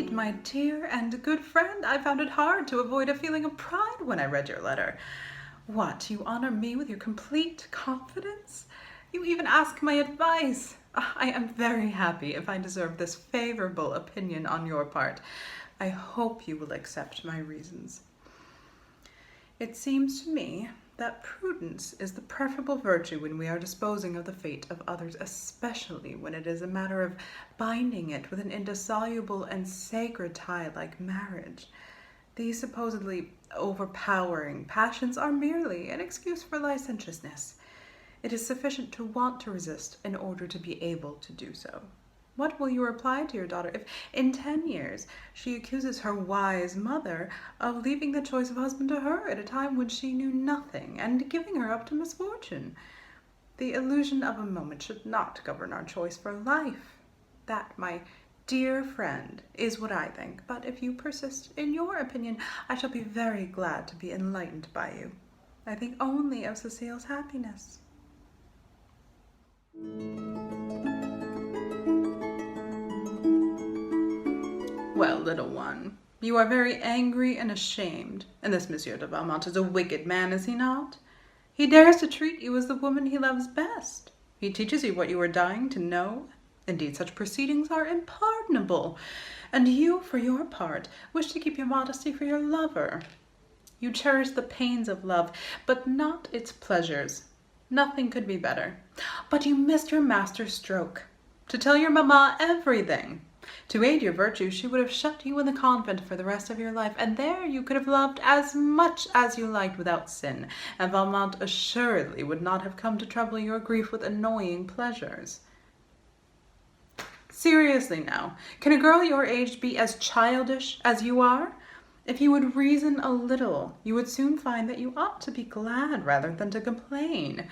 indeed, my dear and good friend. I found it hard to avoid a feeling of pride when I read your letter. What, you honor me with your complete confidence? You even ask my advice. I am very happy if I deserve this favorable opinion on your part. I hope you will accept my reasons. It seems to me that prudence is the preferable virtue when we are disposing of the fate of others, especially when it is a matter of binding it with an indissoluble and sacred tie like marriage. These supposedly overpowering passions are merely an excuse for licentiousness. It is sufficient to want to resist in order to be able to do so. What will you reply to your daughter if, in 10 years, she accuses her wise mother of leaving the choice of husband to her at a time when she knew nothing and giving her up to misfortune? The illusion of a moment should not govern our choice for life. That, my dear friend, is what I think, but if you persist in your opinion, I shall be very glad to be enlightened by you. I think only of Cecile's happiness. Well, little one, you are very angry and ashamed, and this Monsieur de Valmont is a wicked man, is he not? He dares to treat you as the woman he loves best. He teaches you what you are dying to know. Indeed, such proceedings are unpardonable, and you, for your part, wish to keep your modesty for your lover. You cherish the pains of love, but not its pleasures. Nothing could be better. But you missed your master stroke. To tell your mamma everything. To aid your virtue, she would have shut you in the convent for the rest of your life, and there you could have loved as much as you liked without sin, and Valmont assuredly would not have come to trouble your grief with annoying pleasures. Seriously now, can a girl your age be as childish as you are? If you would reason a little, you would soon find that you ought to be glad rather than to complain.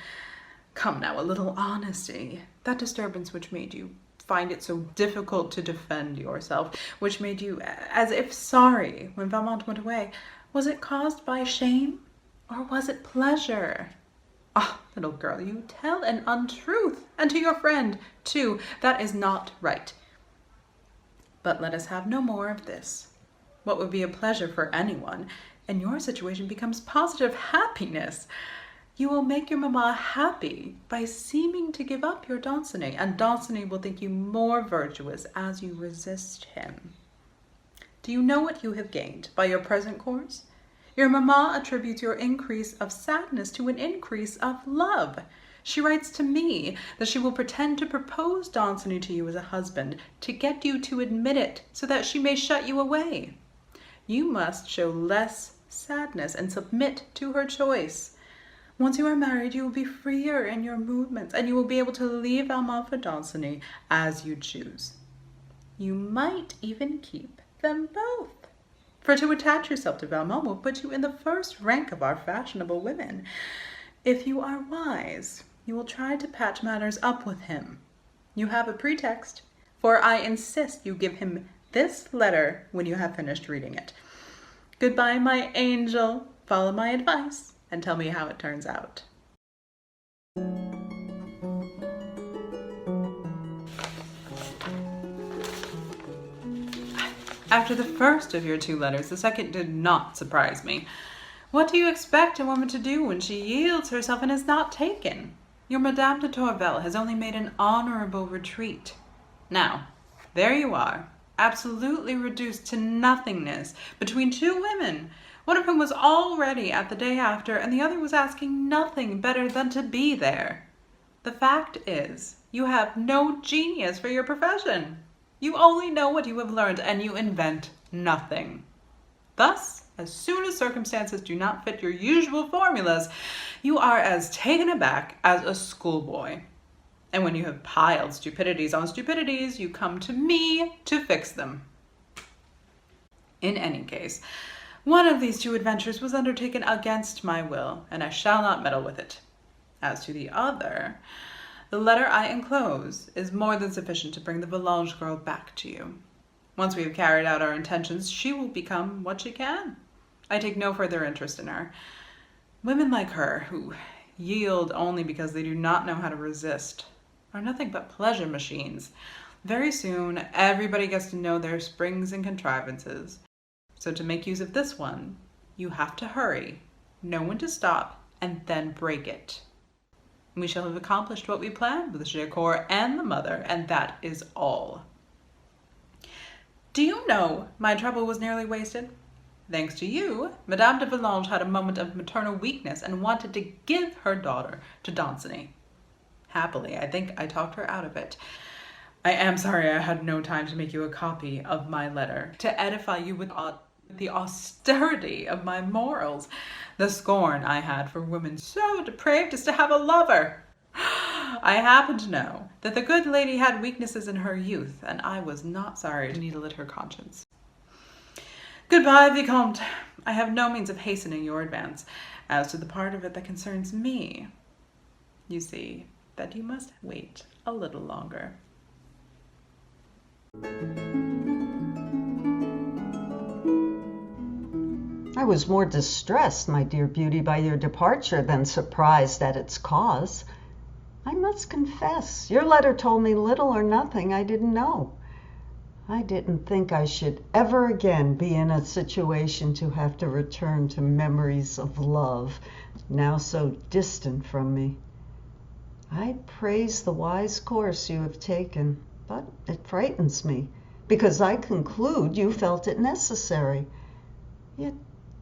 Come now, a little honesty. That disturbance which made you find it so difficult to defend yourself, which made you as if sorry when Valmont went away, was it caused by shame, or was it pleasure? Ah, little girl, you tell an untruth, and to your friend, too. That is not right. But let us have no more of this. What would be a pleasure for anyone, in your situation becomes positive happiness. You will make your mamma happy by seeming to give up your Danceny, and Danceny will think you more virtuous as you resist him. Do you know what you have gained by your present course? Your mamma attributes your increase of sadness to an increase of love. She writes to me that she will pretend to propose Danceny to you as a husband to get you to admit it so that she may shut you away. You must show less sadness and submit to her choice. Once you are married, you will be freer in your movements, and you will be able to leave Valmont for Danceny as you choose. You might even keep them both. For to attach yourself to Valmont will put you in the first rank of our fashionable women. If you are wise, you will try to patch matters up with him. You have a pretext, for I insist you give him this letter when you have finished reading it. Goodbye, my angel. Follow my advice and tell me how it turns out. After the first of your 2 letters, the second did not surprise me. What do you expect a woman to do when she yields herself and is not taken? Your Madame de Tourvel has only made an honorable retreat. Now, there you are, absolutely reduced to nothingness between 2 women, one of whom was already at the day after, and the other was asking nothing better than to be there. The fact is, you have no genius for your profession. You only know what you have learned, and you invent nothing. Thus, as soon as circumstances do not fit your usual formulas, you are as taken aback as a schoolboy. And when you have piled stupidities on stupidities, you come to me to fix them. In any case, one of these 2 adventures was undertaken against my will, and I shall not meddle with it. As to the other, the letter I enclose is more than sufficient to bring the Volanges girl back to you. Once we have carried out our intentions, she will become what she can. I take no further interest in her. Women like her, who yield only because they do not know how to resist, are nothing but pleasure machines. Very soon, everybody gets to know their springs and contrivances. So to make use of this one, you have to hurry, know when to stop, and then break it. We shall have accomplished what we planned with Jacor and the mother, and that is all. Do you know my trouble was nearly wasted? Thanks to you, Madame de Volanges had a moment of maternal weakness and wanted to give her daughter to Danceny. Happily, I think I talked her out of it. I am sorry I had no time to make you a copy of my letter, to edify you with the austerity of my morals, the scorn I had for women so depraved as to have a lover. I happen to know that the good lady had weaknesses in her youth, and I was not sorry to needle at her conscience. Goodbye, Vicomte. I have no means of hastening your advance. As to the part of it that concerns me, you see that you must wait a little longer. I was more distressed, my dear beauty, by your departure than surprised at its cause. I must confess, your letter told me little or nothing I didn't know. I didn't think I should ever again be in a situation to have to return to memories of love, now so distant from me. I praise the wise course you have taken, but it frightens me, because I conclude you felt it necessary. Yet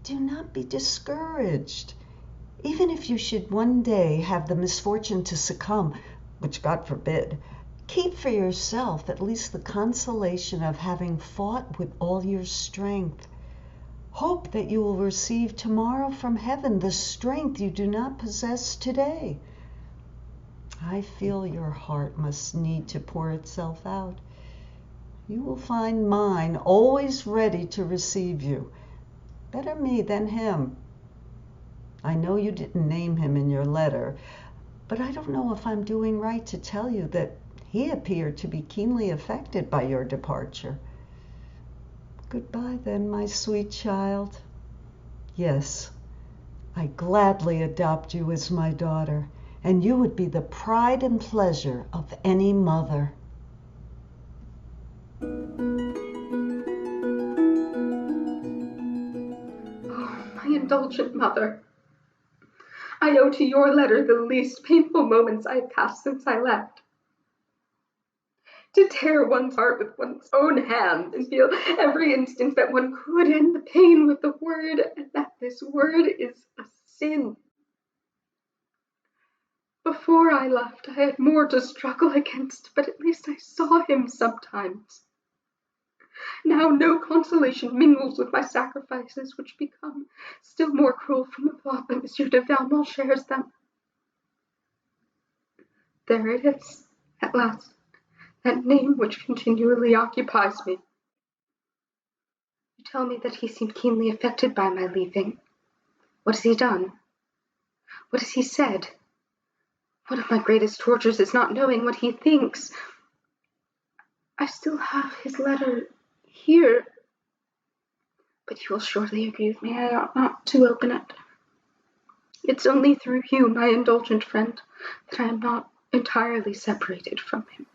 do not be discouraged. Even if you should one day have the misfortune to succumb, which God forbid, keep for yourself at least the consolation of having fought with all your strength. Hope that you will receive tomorrow from heaven the strength you do not possess today. I feel your heart must need to pour itself out. You will find mine always ready to receive you. Better me than him. I know you didn't name him in your letter, but I don't know if I'm doing right to tell you that he appeared to be keenly affected by your departure. Goodbye then, my sweet child. Yes, I gladly adopt you as my daughter, and you would be the pride and pleasure of any mother. My indulgent mother, I owe to your letter the least painful moments I have passed since I left. To tear one's heart with one's own hand and feel every instant that one could end the pain with the word, and that this word is a sin. Before I left, I had more to struggle against, but at least I saw him sometimes. Now no consolation mingles with my sacrifices, which become still more cruel from the thought that Monsieur de Valmont shares them. There it is, at last, that name which continually occupies me. You tell me that he seemed keenly affected by my leaving. What has he done? What has he said? One of my greatest tortures is not knowing what he thinks. I still have his letter here, but you will surely agree with me I ought not to open it. It's only through you, my indulgent friend, that I am not entirely separated from him.